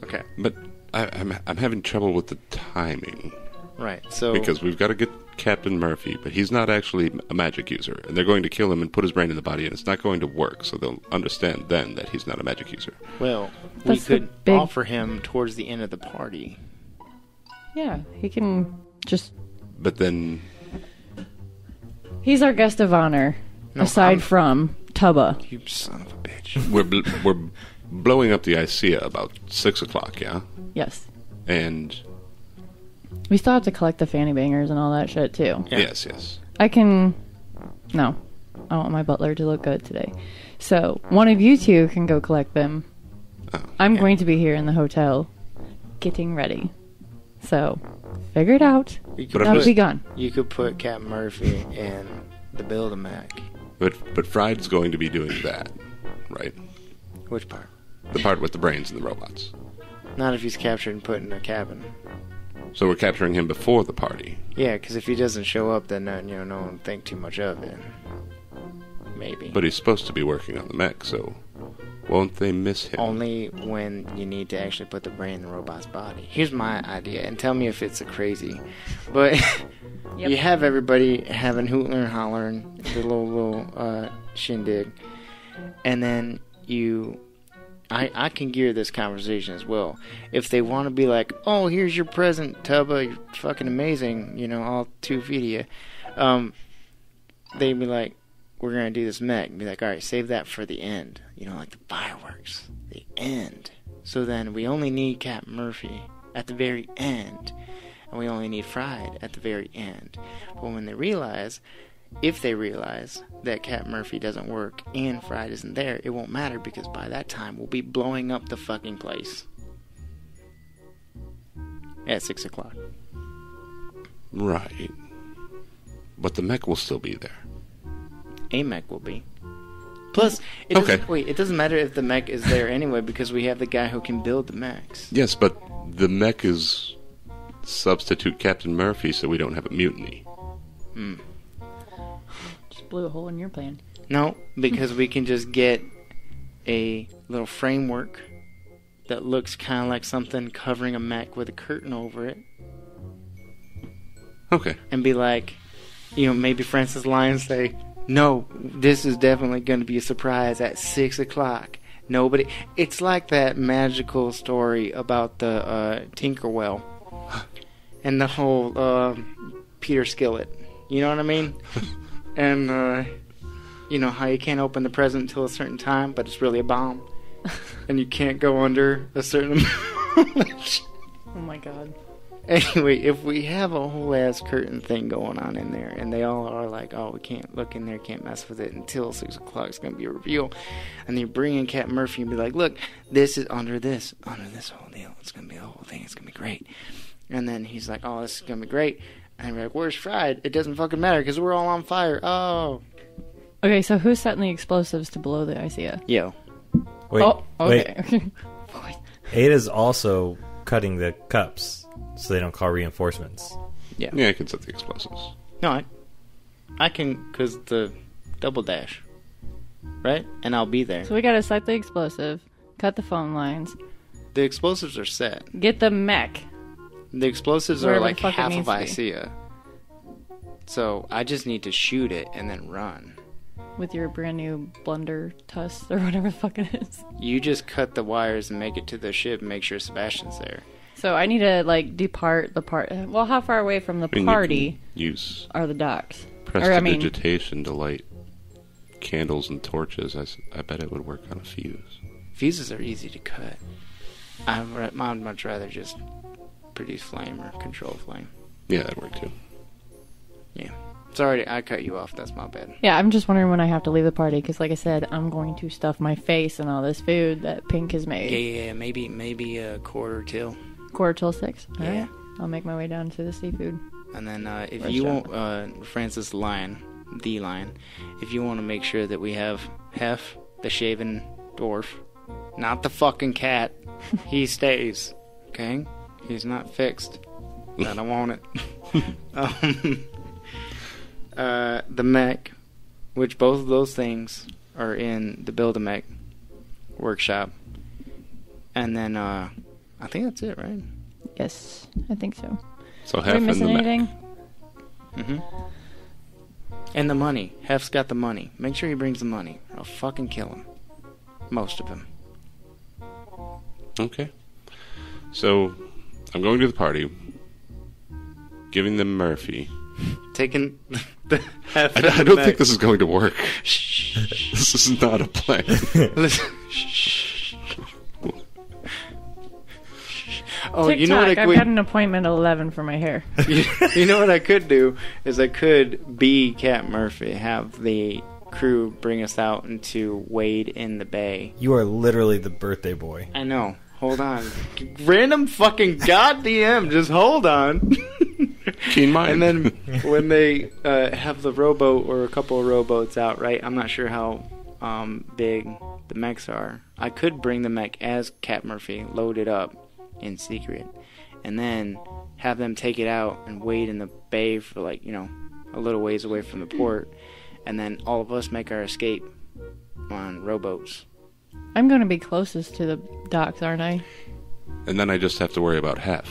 Okay, But I'm having trouble with the timing. right. So Because we've got to get Captain Murphy, but he's not actually a magic user. And they're going to kill him and put his brain in the body, and it's not going to work. So they'll understand then that he's not a magic user. Well, That's we the could big- offer him towards the end of the party. Yeah, he can just... But then... He's our guest of honor, No, aside from Tubba. You son of a bitch. We're blowing up the ICEA about 6 o'clock, yeah? Yes. And... We still have to collect the fanny bangers and all that shit, too. Yeah. Yes. I can... No. I want my butler to look good today. So, one of you two can go collect them. Oh, I'm going to be here in the hotel, getting ready. So, figure it out. You But could, I'm I'll just- be gone. you could put Captain Murphy in the Build-A-Mac. But Fried's going to be doing that, right? Which part? The part with the brains and the robots. Not if he's captured and put in a cabin. So we're capturing him before the party. Yeah, because if he doesn't show up, then no one will think too much of it. Maybe. But he's supposed to be working on the mech, so won't they miss him? Only when you need to actually put the brain in the robot's body. Here's my idea, and tell me if it's a crazy. But Yep. you have everybody having hootling and hollering, the little shindig, and then I can gear this conversation as well. If they want to be like, oh, here's your present, Tubba, you're fucking amazing, all 2 feet of you, they'd be like, we're going to do this mech. Be like, all right, save that for the end. Like the fireworks. The end. So then we only need Captain Murphy at the very end. And we only need Fried at the very end. But when they realize, if they realize that Captain Murphy doesn't work and Fried isn't there, it won't matter because by that time we'll be blowing up the fucking place. At 6 o'clock. Right. But the mech will still be there. A mech will be. Plus, it doesn't matter if the mech is there anyway because we have the guy who can build the mechs. Yes, but the mech is substitute Captain Murphy so we don't have a mutiny. Just blew a hole in your plan. No, because we can just get a little framework that looks kind of like something covering a mech with a curtain over it. Okay. And be like, maybe Francis Lyon say, no, this is definitely going to be a surprise at 6 o'clock. Nobody. It's like that magical story about the Tinkerwell and the whole Peter Skillet. You know what I mean? And how you can't open the present until a certain time, but it's really a bomb, and you can't go under a certain amount. Oh my god. Anyway, if we have a whole ass curtain thing going on in there, and they all are like, oh, we can't look in there, can't mess with it until 6 o'clock, it's going to be a reveal. And then you bring in Captain Murphy and be like, look, this is under this whole deal. It's going to be the whole thing. It's going to be great. And then he's like, oh, this is going to be great. And we're like, where's Fried? It doesn't fucking matter because we're all on fire. Oh. Okay, so who's setting the explosives to blow the ICEA? Yo. Wait, Oh, okay. wait. Ada's also cutting the cups so they don't call reinforcements. Yeah. Yeah, I can set the explosives. No, I can, because the double dash. Right? And I'll be there. So we gotta set the explosive, cut the phone lines, The explosives are set. get the mech. The explosives Wherever are the like fuck it half of needs to be. ICEA. So I just need to shoot it and then run. With your brand new blunder tuss or whatever the fuck it is. You just cut the wires and make it to the ship and make sure Sebastian's there. So I need to depart the part. Well, how far away from the I mean, party you can use are the docks? prestidigitation to light candles and torches. I bet it would work on a fuse. Fuses are easy to cut. I'd much rather just produce flame or control flame. Yeah, that'd work too. Yeah. Sorry, I cut you off. That's my bad. Yeah, I'm just wondering when I have to leave the party because, like I said, I'm going to stuff my face in all this food that Pink has made. Yeah. Maybe a quarter till. 6:15. All Yeah. right. I'll make my way down to the seafood. And then if Restaurant. you want, Francis Lion, the Lion, if you want to make sure that we have Hef, the shaven dwarf, not the fucking cat, he stays. Okay? He's not fixed. I don't want it. The mech, which both of those things are in the Build-A-Mech workshop. And then, I think that's it, right? Yes, I think so. So Are we half in the missing mech. anything? And the money. Hef's got the money. Make sure he brings the money. Or I'll fucking kill him. Most of him. Okay. So, I'm going to the party, giving them Murphy. Taking the Hef. I don't think this is going to work. This is not a plan. Listen. Oh, you know what I've got an appointment at 11 for my hair. You know what I could do is I could be Cat Murphy, have the crew bring us out into wade in the bay. You are literally the birthday boy. I know. Hold on. Random fucking goddamn. Just hold on. Keen mind. And then when they have the rowboat or a couple of rowboats out, right? I'm not sure how big the mechs are. I could bring the mech as Cat Murphy, load it up in secret, and then have them take it out and wade in the bay for like, you know, a little ways away from the port, and then all of us make our escape on rowboats. I'm going to be closest to the docks, aren't I? And then I just have to worry about Hef.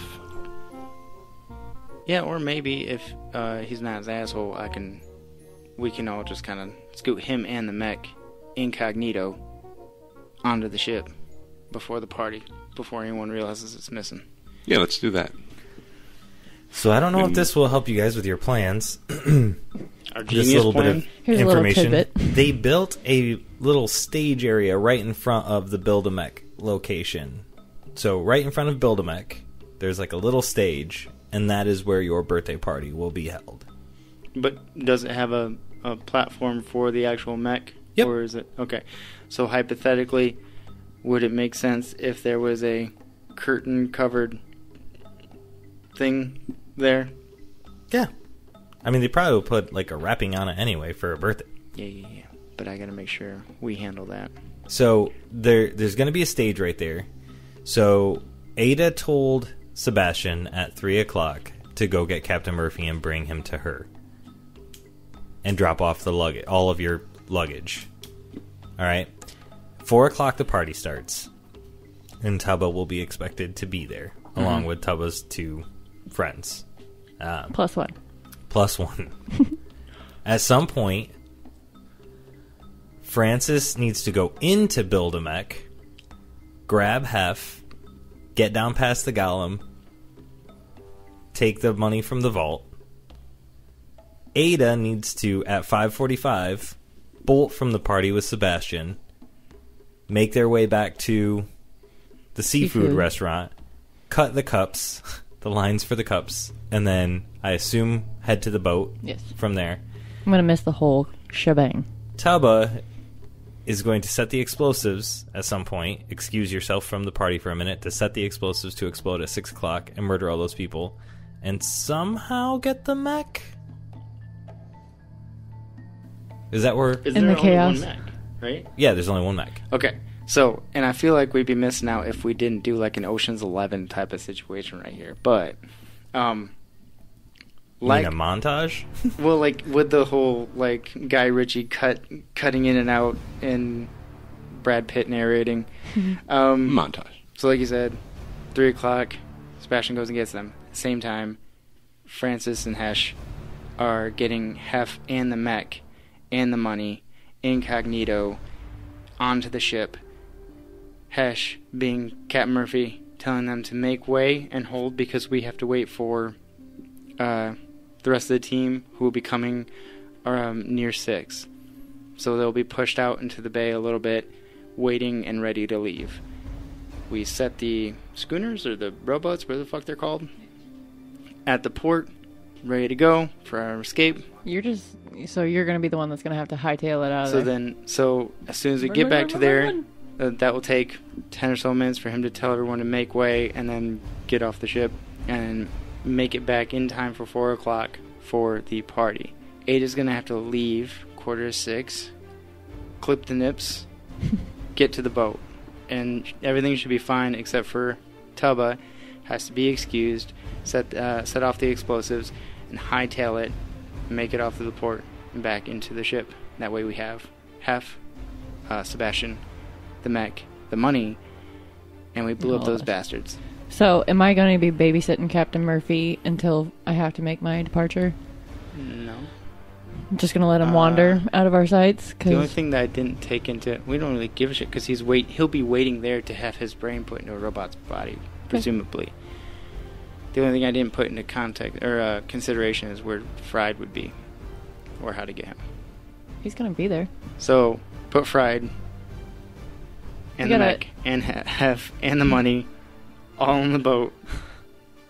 Yeah, or maybe if he's not his asshole, we can all just kind of scoot him and the mech incognito onto the ship before the party, before anyone realizes it's missing. Yeah, let's do that. So I don't know if this will help you guys with your plans. Our Just genius a little plan? bit of Here's a little information. tidbit. They built a little stage area right in front of the Build-A-Mech location. So right in front of Build-A-Mech, there's like a little stage, and that is where your birthday party will be held. But does it have a platform for the actual mech? Yep. Or is it... Okay. So hypothetically, would it make sense if there was a curtain-covered thing there? Yeah. I mean, they probably will put like a wrapping on it anyway for a birthday. Yeah. But I gotta make sure we handle that. So there's going to be a stage right there. So Ayda told Sebastian at 3 o'clock to go get Captain Murphy and bring him to her. And drop off the luggage, all of your luggage. Alright? 4 o'clock the party starts. And Tubba will be expected to be there, along with Tubba's 2 friends. Plus one. Plus one. At some point, Francis needs to go into Build-A-Mech, grab Hef, get down past the golem, take the money from the vault. Ayda needs to, at 5:45, bolt from the party with Sebastian, make their way back to the seafood restaurant, cut the cups, the lines for the cups, and then, I assume, head to the boat from there. I'm going to miss the whole shebang. Tubba is going to set the explosives at some point. Excuse yourself from the party for a minute to set the explosives to explode at 6 o'clock and murder all those people. And somehow get the mech? Is that where... Is In there the only chaos. one mech, right? Yeah, there's only one mech. Okay. So, and I feel like we'd be missing out if we didn't do like an Ocean's 11 type of situation right here. But, You like, mean a montage? well, like with the whole like Guy Ritchie cutting in and out and Brad Pitt narrating. Montage. So, like you said, 3 o'clock, Sebastian goes and gets them. Same time, Francis and Hesh are getting Hef and the mech and the money incognito onto the ship. Hesh, being Captain Murphy, telling them to make way and hold because we have to wait for the rest of the team who will be coming near 6. So they'll be pushed out into the bay a little bit, waiting and ready to leave. We set the schooners or the rowboats, whatever the fuck they're called, at the port, ready to go for our escape. You're going to be the one that's going to have to hightail it out of there. So as soon as we get back to there, that will take 10 or so minutes for him to tell everyone to make way and then get off the ship and make it back in time for 4 o'clock for the party. Ayda's going to have to leave 5:45, clip the nips, get to the boat. And everything should be fine except for Tubba has to be excused, set off the explosives, and hightail it, make it off to the port and back into the ship. That way we have Hef, Sebastian, the mech, the money, and we blew up those bastards. So, am I going to be babysitting Captain Murphy until I have to make my departure? No. I'm just gonna let him wander out of our sights. The only Cause thing that I didn't take into... We don't really give a shit, because he'll be waiting there to have his brain put into a robot's body, presumably. The only thing I didn't put into consideration is where Fried would be, or how to get him. he's gonna be there. So, put Fried, and the mech, and Hef, and the money, all on the boat.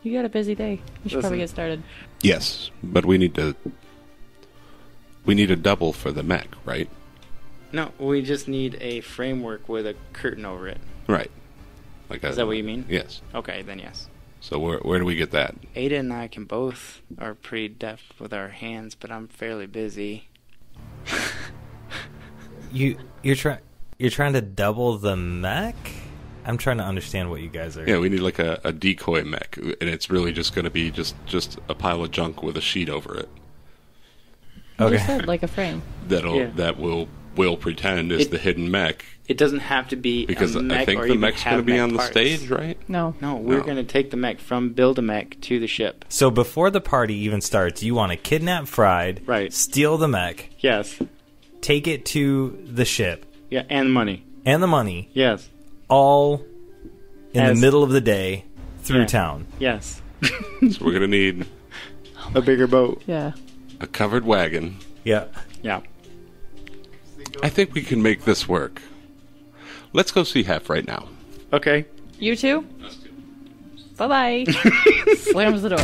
You got a busy day. You should probably get started. Yes, but we need a double for the mech, right? No, we just need a framework with a curtain over it. Right. Is that what you mean? Yes. Okay, then yes. So where do we get that? Ayda and I are pretty deft with our hands, but I'm fairly busy. You're trying to double the mech? I'm trying to understand what you guys are. Yeah, we need like a decoy mech, and it's really just going to be just a pile of junk with a sheet over it. You just said like a frame. That will pretend is the hidden mech. It doesn't have to be because a mech, I think or the even mech's going to be on parts. the stage, right? No, we're going to take the mech from Build-A-Mech to the ship. So before the party even starts, you want to kidnap Fried, right? Steal the mech, yes. Take it to the ship, yeah, and money, yes, all in the middle of the day through town. Yes. So we're going to need a bigger boat. Yeah. A covered wagon. Yeah. Yeah. I think we can make this work. Let's go see Hef right now. Okay. You too? Bye-bye. Slams the door.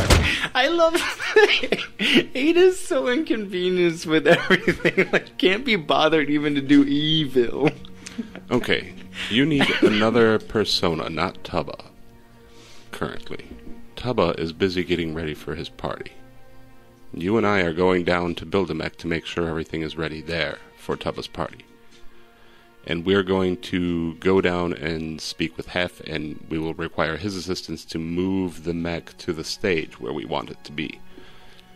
I love Ayda's so inconvenienced with everything. Like, can't be bothered even to do evil. Okay. You need another persona, not Tubba. Currently. Tubba is busy getting ready for his party. You and I are going down to Build-A-Mech to make sure everything is ready there for Tubba's party. And we're going to go down and speak with Hef, and we will require his assistance to move the mech to the stage where we want it to be.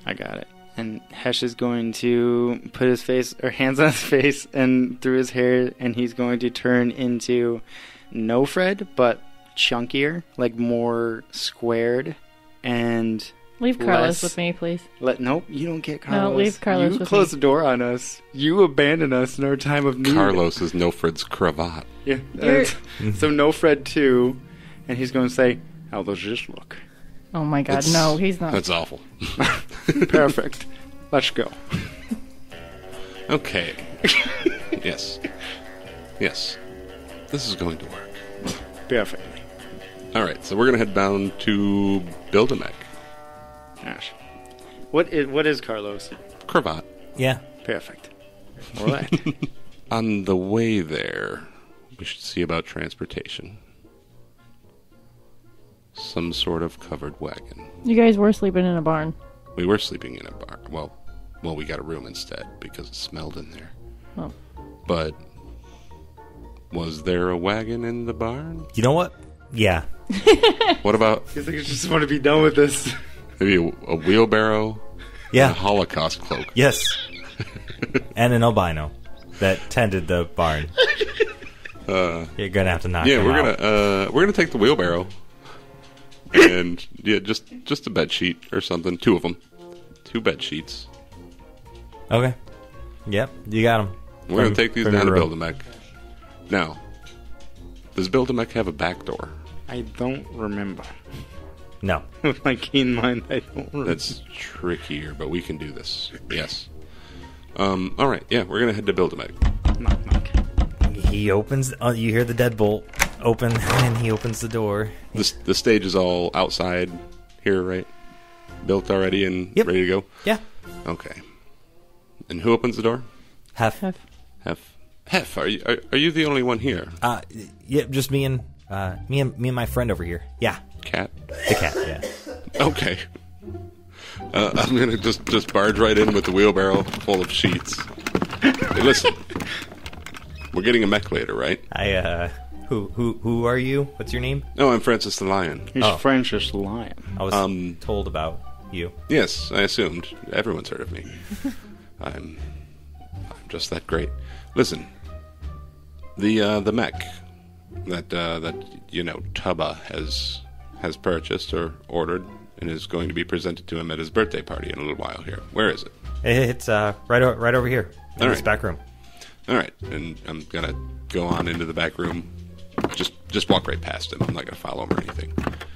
I got it. And Hesh is going to put his hands on his face and through his hair, and he's going to turn into no Fred, but chunkier, like more squared, and leave Carlos with me, please. Nope, you don't get Carlos. No, leave Carlos with me. You close the door on us. You abandon us in our time of need. Carlos is No Fred's cravat. Yeah. So No Fred too, and he's going to say, "How does this look?" Oh my God, no, he's not. That's awful. Perfect. Let's go. Okay. Yes. Yes. This is going to work. Perfectly. All right, so we're going to head down to Build-A-Mech. Gosh. What is Carlos? Cravat. Yeah. Perfect. All right. On the way there, we should see about transportation. Some sort of covered wagon. You guys were sleeping in a barn. We were sleeping in a barn. Well, we got a room instead because it smelled in there. Oh. But was there a wagon in the barn? You know what? Yeah. What about... He's like, I just want to be done with this. Maybe a wheelbarrow? Yeah. And a Holocaust cloak? Yes. And an albino that tended the barn. You're gonna have to knock him out. We're gonna take the wheelbarrow. And just a bed sheet or something. 2 of them. 2 bed sheets. Okay. Yep, you got them. We're going to take these down to Build-A-Mech. Now, does Build-A-Mech have a back door? I don't remember. No. With my keen mind, I don't remember. That's trickier, but we can do this. Yes. Alright, yeah, we're going to head to Build-A-Mech. Knock, knock. He opens... you hear the deadbolt open, and he opens the door. The stage is all outside here, right? Built already and ready to go? Yeah. Okay. And who opens the door? Hef. Hef, are you the only one here? Yeah, just me and my friend over here. Yeah. Cat? The cat, yeah. Okay. I'm gonna just barge right in with the wheelbarrow full of sheets. Hey, listen. We're getting a mech later, right? Who are you? What's your name? Oh, I'm Francis the Lion. He's Francis the Lion. I was told about you. Yes, I assumed. Everyone's heard of me. I'm just that great. Listen, the mech that Tubba has purchased or ordered and is going to be presented to him at his birthday party in a little while here. Where is it? It's right over here in this back room. All right, and I'm gonna go on into the back room. Just walk right past him. I'm not gonna follow him or anything.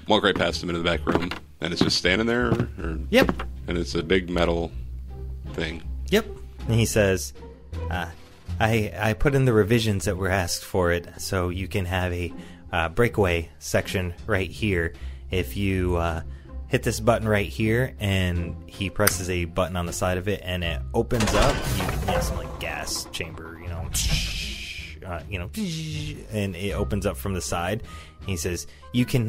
Walk right past him into the back room, and it's just standing there. Or, Yep. And it's a big metal thing. Yep. And he says, I put in the revisions that were asked for it, so you can have a breakaway section right here. If you hit this button right here, and he presses a button on the side of it, and it opens up. You can some like gas chamber, and it opens up from the side. And he says, you can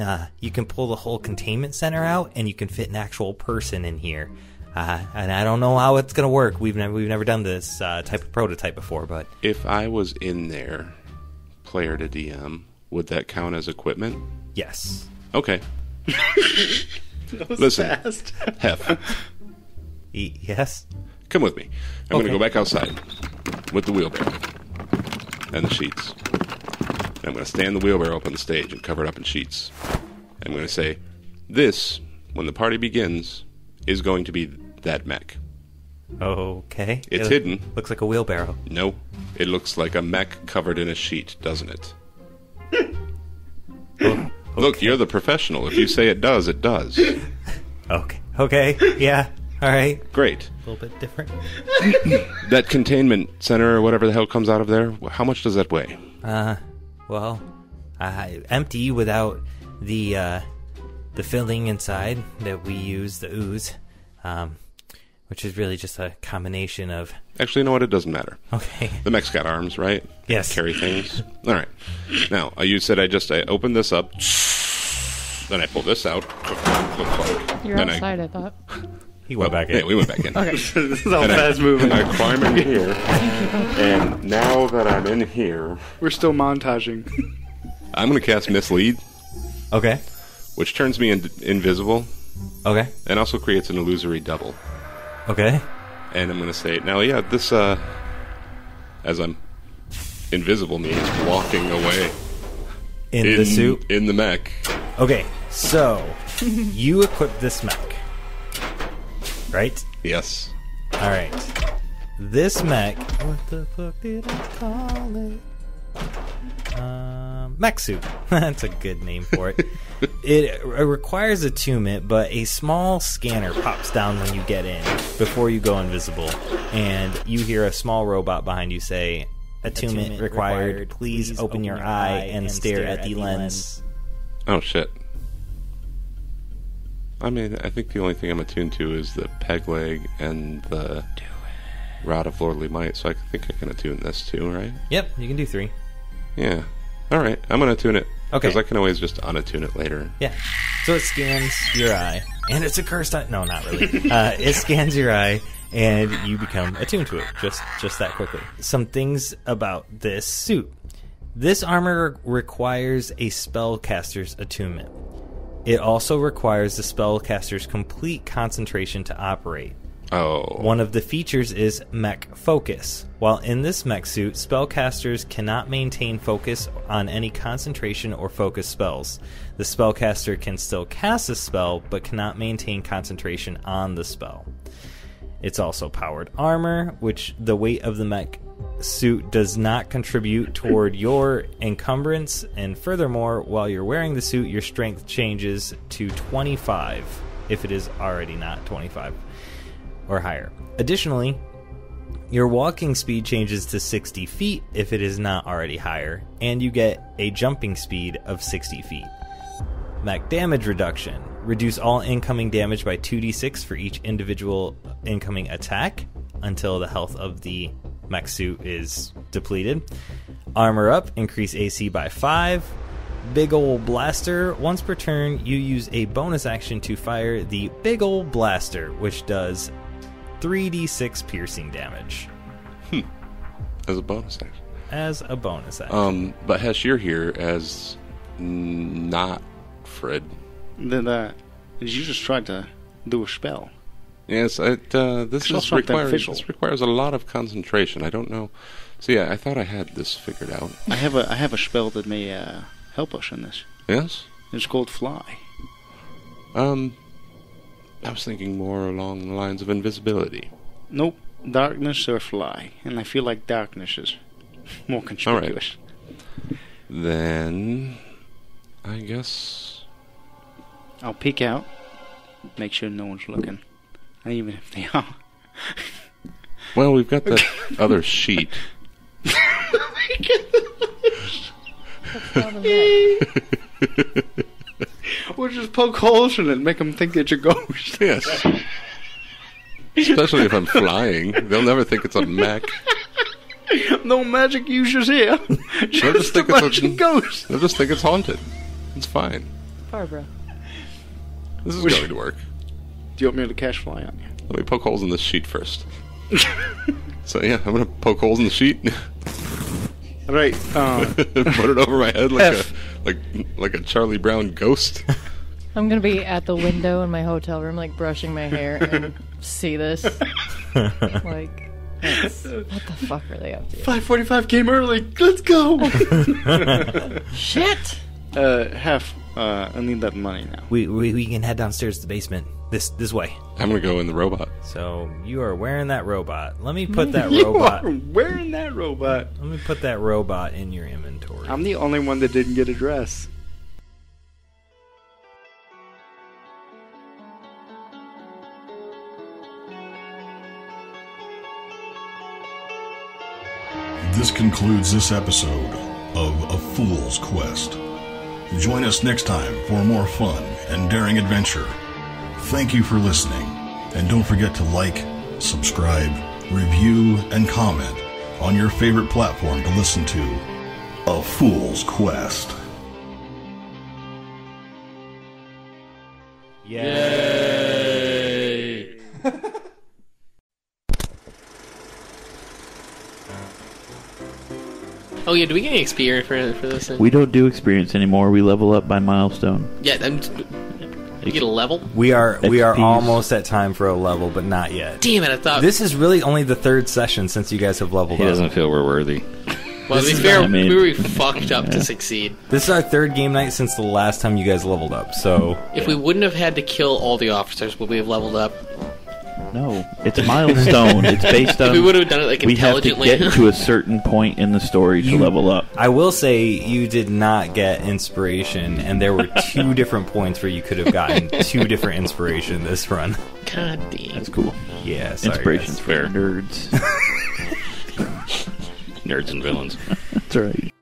pull the whole containment center out, and you can fit an actual person in here. And I don't know how it's gonna work. We've never done this type of prototype before, but if I was in there, player to DM, would that count as equipment? Yes. Okay. Listen, Hef. Yes. Come with me. I'm going to go back outside with the wheelbarrow and the sheets. And I'm going to stand the wheelbarrow up on the stage and cover it up in sheets. I'm going to say, this, when the party begins, is going to be that mech. Okay. It's hidden. Looks like a wheelbarrow. No, it looks like a mech covered in a sheet, doesn't it? Okay. Look, you're the professional. If you say it does, it does. Okay. Yeah. All right. Great. A little bit different. That containment center or whatever the hell comes out of there, how much does that weigh? Well, empty without the filling inside that we use, the ooze, which is really just a combination of... Actually, you know what? It doesn't matter. Okay. The mech's got arms, right? Yes. Carry things. All right. Now, you said I opened this up, then I pull this out. You're outside, I thought. He went back in. Yeah, we went back in. Okay. This is all fast moving. I climb in here, and now that I'm in here... We're still montaging. I'm going to cast Mislead. Okay. Which turns me invisible. Okay. And also creates an illusory double. Okay. And I'm going to say, now, yeah, this, as I'm invisible means walking away. In the suit? In the mech. Okay, so you equip this mech, right? Yes. All right. This mech... What the fuck did I call it? Mech suit. That's a good name for it. It requires attunement, but a small scanner pops down when you get in before you go invisible, and you hear a small robot behind you say, attunement required. Please open your eye and stare at the lens. Oh, shit. I mean, I think the only thing I'm attuned to is the peg leg and the Rod of Lordly Might, so I think I can attune this too, right? Yep, you can do 3. Yeah. Alright, I'm going to attune it. Okay. Because I can always just unattune it later. Yeah. So it scans your eye. And it's a cursed eye. No, not really. It scans your eye, and you become attuned to it just that quickly. Some things about this suit. This armor requires a spellcaster's attunement. It also requires the spellcaster's complete concentration to operate. Oh. One of the features is mech focus. While in this mech suit, spellcasters cannot maintain focus on any concentration or focus spells. The spellcaster can still cast a spell, but cannot maintain concentration on the spell. It's also powered armor, which the weight of the mech suit does not contribute toward your encumbrance, and furthermore, while you're wearing the suit, your strength changes to 25 if it is already not 25 or higher. Additionally, your walking speed changes to 60 feet if it is not already higher, and you get a jumping speed of 60 feet. Mech damage reduction. Reduce all incoming damage by 2d6 for each individual incoming attack until the health of the mech suit is depleted. Armor up. Increase AC by 5. Big ol' blaster. Once per turn, you use a bonus action to fire the big ol' blaster, which does 3d6 piercing damage. As a bonus action. As a bonus action. But Hesh, you're here as not Fred. Then, you just tried to do a spell. Yes, this requires a lot of concentration. I don't know. So yeah, I thought I had this figured out. I have a spell that may help us in this. Yes? It's called Fly. I was thinking more along the lines of invisibility. Nope. Darkness or fly. And I feel like darkness is more conspicuous. Right. Then, I guess... I'll peek out. Make sure no one's looking. And even if they are... Well, we've got that other sheet. We'll just poke holes in it and make them think it's a ghost. Yes. Especially if I'm flying. They'll never think it's a mech. No magic users here. Just a bunch of ghosts. They'll just think it's haunted. It's fine. Barbara. This is going to work. Do you want me to cash fly on you? Let me poke holes in this sheet first. So yeah, I'm gonna poke holes in the sheet. Right. Put it over my head like a Charlie Brown ghost. I'm gonna be at the window in my hotel room, like brushing my hair, and see this. Like, what the fuck are they up to? 5:45 came early. Let's go. Shit. I need that money now. We can head downstairs to the basement. This way. I'm gonna go in the robot. So you are wearing that robot. Let me put that robot. You are wearing that robot. Let me put that robot in your inventory. I'm the only one that didn't get a dress. This concludes this episode of A Fool's Quest. Join us next time for more fun and daring adventure. Thank you for listening, and don't forget to like, subscribe, review, and comment on your favorite platform to listen to A Fool's Quest. Yay! Oh yeah, do we get any experience for this thing? We don't do experience anymore. We level up by milestone. Yeah, you get a level? We are XPs. almost at time for a level, but not yet. Damn it, I thought... This is really only the third session since you guys have leveled He up. doesn't feel we're worthy. Well, to be fair, we were fucked up to succeed. This is our third game night since the last time you guys leveled up, so... If we wouldn't have had to kill all the officers, would we have leveled up? No, it's a milestone. It's based on... If we would have done it, like, we have to intelligently. get to a certain point in the story to level up. I will say you did not get inspiration, and there were 2 different points where you could have gotten 2 different inspiration this run. God damn. That's cool. Yeah, sorry, Inspiration's guys. for nerds. Nerds and villains. That's right.